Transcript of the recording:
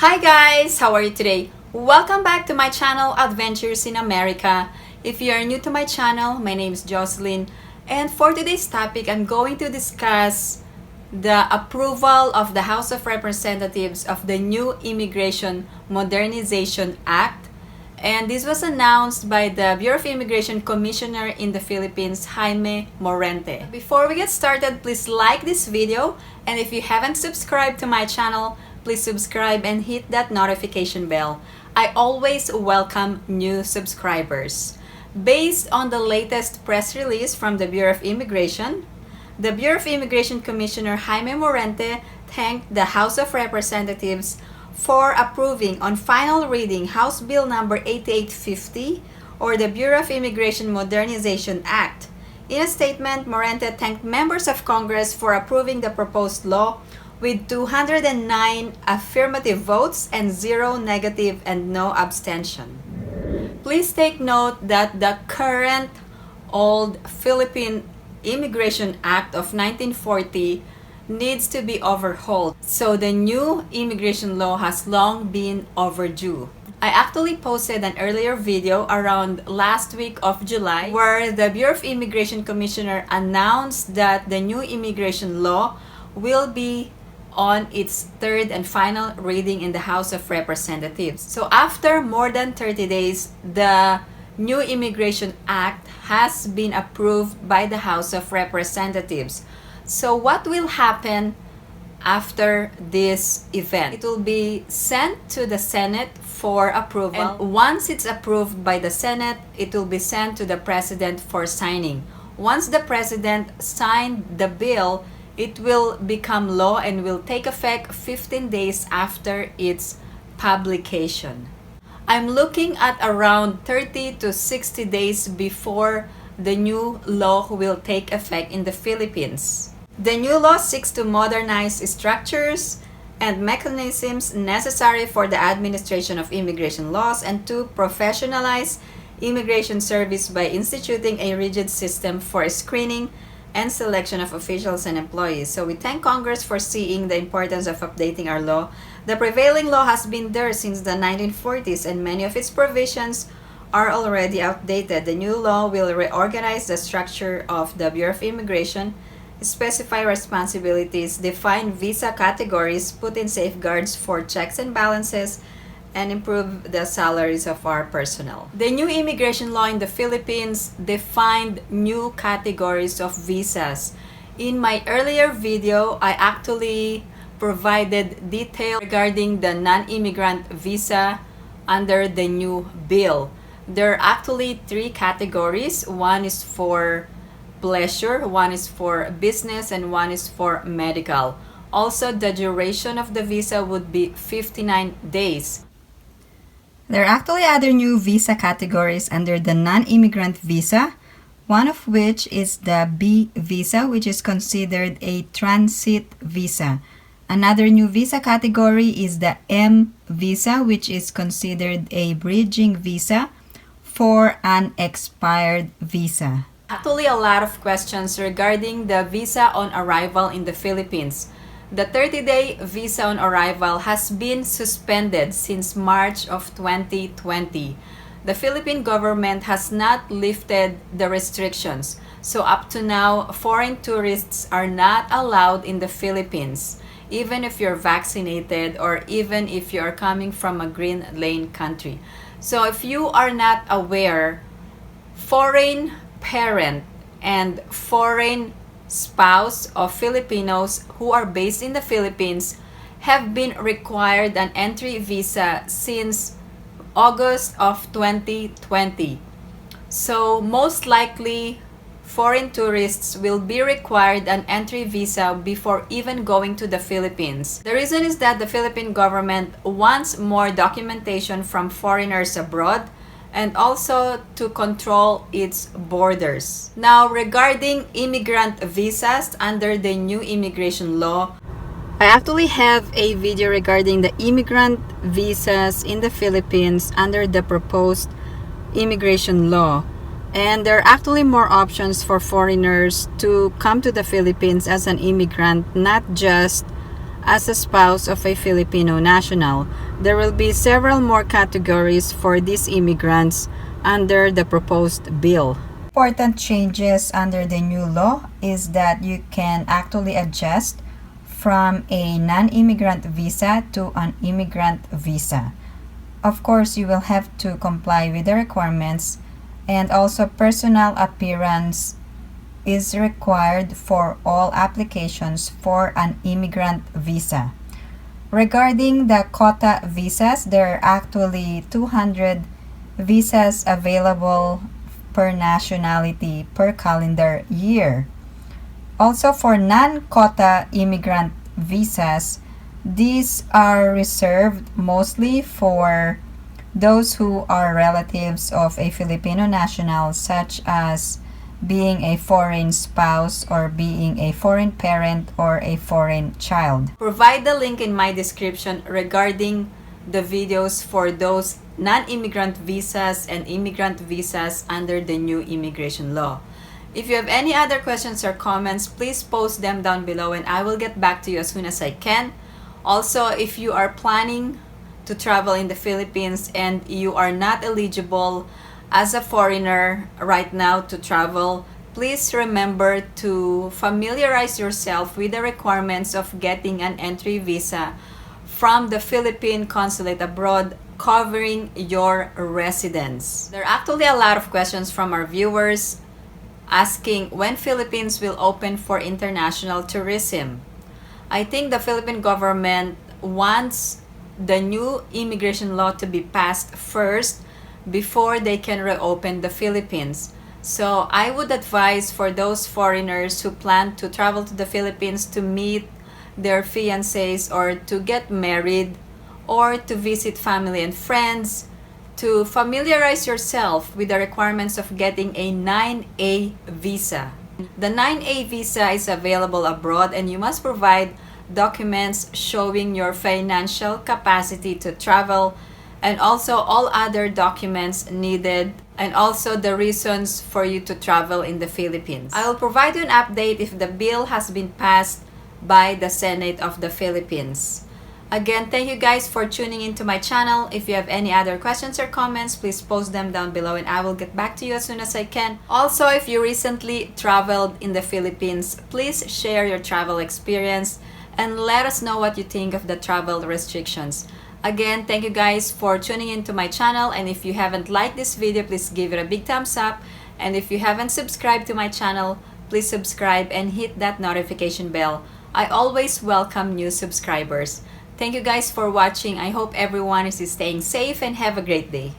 Hi guys, how are you today? Welcome back to my channel Adventures in America. If you are new to my channel, my name is Jocelyn, and for today's topic I'm going to discuss the approval of the House of Representatives of the new Immigration Modernization Act, and this was announced by the Bureau of Immigration Commissioner in the Philippines, Jaime Morente. Before we get started, please like this video, and if you haven't subscribed to my channel, please subscribe and hit that notification bell. I always welcome new subscribers. Based on the latest press release from the Bureau of Immigration, the Bureau of Immigration Commissioner Jaime Morente thanked the House of Representatives for approving on final reading House Bill number 8850, or the Bureau of Immigration Modernization Act. In a statement, Morente thanked members of Congress for approving the proposed law with 209 affirmative votes and 0 negative and no abstention. Please take note that the current old Philippine Immigration Act of 1940 needs to be overhauled, so the new immigration law has long been overdue. I actually posted an earlier video around last week of July where the Bureau of Immigration Commissioner announced that the new immigration law will be on its third and final reading in the House of Representatives. So after more than 30 days, the new Immigration Act has been approved by the House of Representatives. So what will happen after this event? It will be sent to the Senate for approval, and once it's approved by the Senate, it will be sent to the President for signing. Once the President signed the bill, it will become law and will take effect 15 days after its publication. I'm looking at around 30 to 60 days before the new law will take effect in the Philippines. The new law seeks to modernize structures and mechanisms necessary for the administration of immigration laws and to professionalize immigration service by instituting a rigid system for screening and selection of officials and employees. So we thank Congress for seeing the importance of updating our law. The prevailing law has been there since the 1940s and many of its provisions are already outdated. The new law will reorganize the structure of the Bureau of Immigration, specify responsibilities, define visa categories, put in safeguards for checks and balances, and improve the salaries of our personnel. The new immigration law in the Philippines defined new categories of visas. In my earlier video, I actually provided detail regarding the non-immigrant visa under the new bill. There are actually 3 categories. One is for pleasure, one is for business, and one is for medical. Also, the duration of the visa would be 59 days. There are actually other new visa categories under the non-immigrant visa, one of which is the B visa, which is considered a transit visa. Another new visa category is the M visa, which is considered a bridging visa for an expired visa. Actually, a lot of questions regarding the visa on arrival in the Philippines. The 30-day visa on arrival has been suspended since March of 2020. The Philippine government has not lifted the restrictions. So up to now, foreign tourists are not allowed in the Philippines, even if you're vaccinated or even if you're coming from a green lane country. So if you are not aware, foreign parent and foreign spouse of Filipinos who are based in the Philippines have been required an entry visa since August of 2020. So most likely, foreign tourists will be required an entry visa before even going to the Philippines. The reason is that the Philippine government wants more documentation from foreigners abroad and also to control its borders. Now, regarding immigrant visas under the new immigration law, I actually have a video regarding the immigrant visas in the Philippines under the proposed immigration law. And there are actually more options for foreigners to come to the Philippines as an immigrant, not just as a spouse of a Filipino national. There will be several more categories for these immigrants under the proposed bill. Important changes under the new law is that you can actually adjust from a non-immigrant visa to an immigrant visa. Of course, you will have to comply with the requirements, and also personal appearance is required for all applications for an immigrant visa. Regarding the quota visas, there are actually 200 visas available per nationality per calendar year. Also, for non-quota immigrant visas, these are reserved mostly for those who are relatives of a Filipino national, such as being a foreign spouse or being a foreign parent or a foreign child. Provide the link in my description regarding the videos for those non-immigrant visas and immigrant visas under the new immigration law. If you have any other questions or comments, please post them down below and I will get back to you as soon as I can. Also, if you are planning to travel in the Philippines and you are not eligible as a foreigner right now to travel, please remember to familiarize yourself with the requirements of getting an entry visa from the Philippine Consulate abroad covering your residence. There are actually a lot of questions from our viewers asking when Philippines will open for international tourism. I think the Philippine government wants the new immigration law to be passed first before they can reopen the Philippines. So I would advise for those foreigners who plan to travel to the Philippines to meet their fiancés or to get married or to visit family and friends, to familiarize yourself with the requirements of getting a 9A visa. The 9A visa is available abroad and you must provide documents showing your financial capacity to travel and also all other documents needed and also the reasons for you to travel in the Philippines. I will provide you an update if the bill has been passed by the Senate of the Philippines. Again, thank you guys for tuning into my channel. If you have any other questions or comments, please post them down below and I will get back to you as soon as I can. Also, if you recently traveled in the Philippines, please share your travel experience and let us know what you think of the travel restrictions. Again, thank you guys for tuning into my channel, and if you haven't liked this video, please give it a big thumbs up, and if you haven't subscribed to my channel, please subscribe and hit that notification bell. I always welcome new subscribers. Thank you guys for watching. I hope everyone is staying safe and have a great day.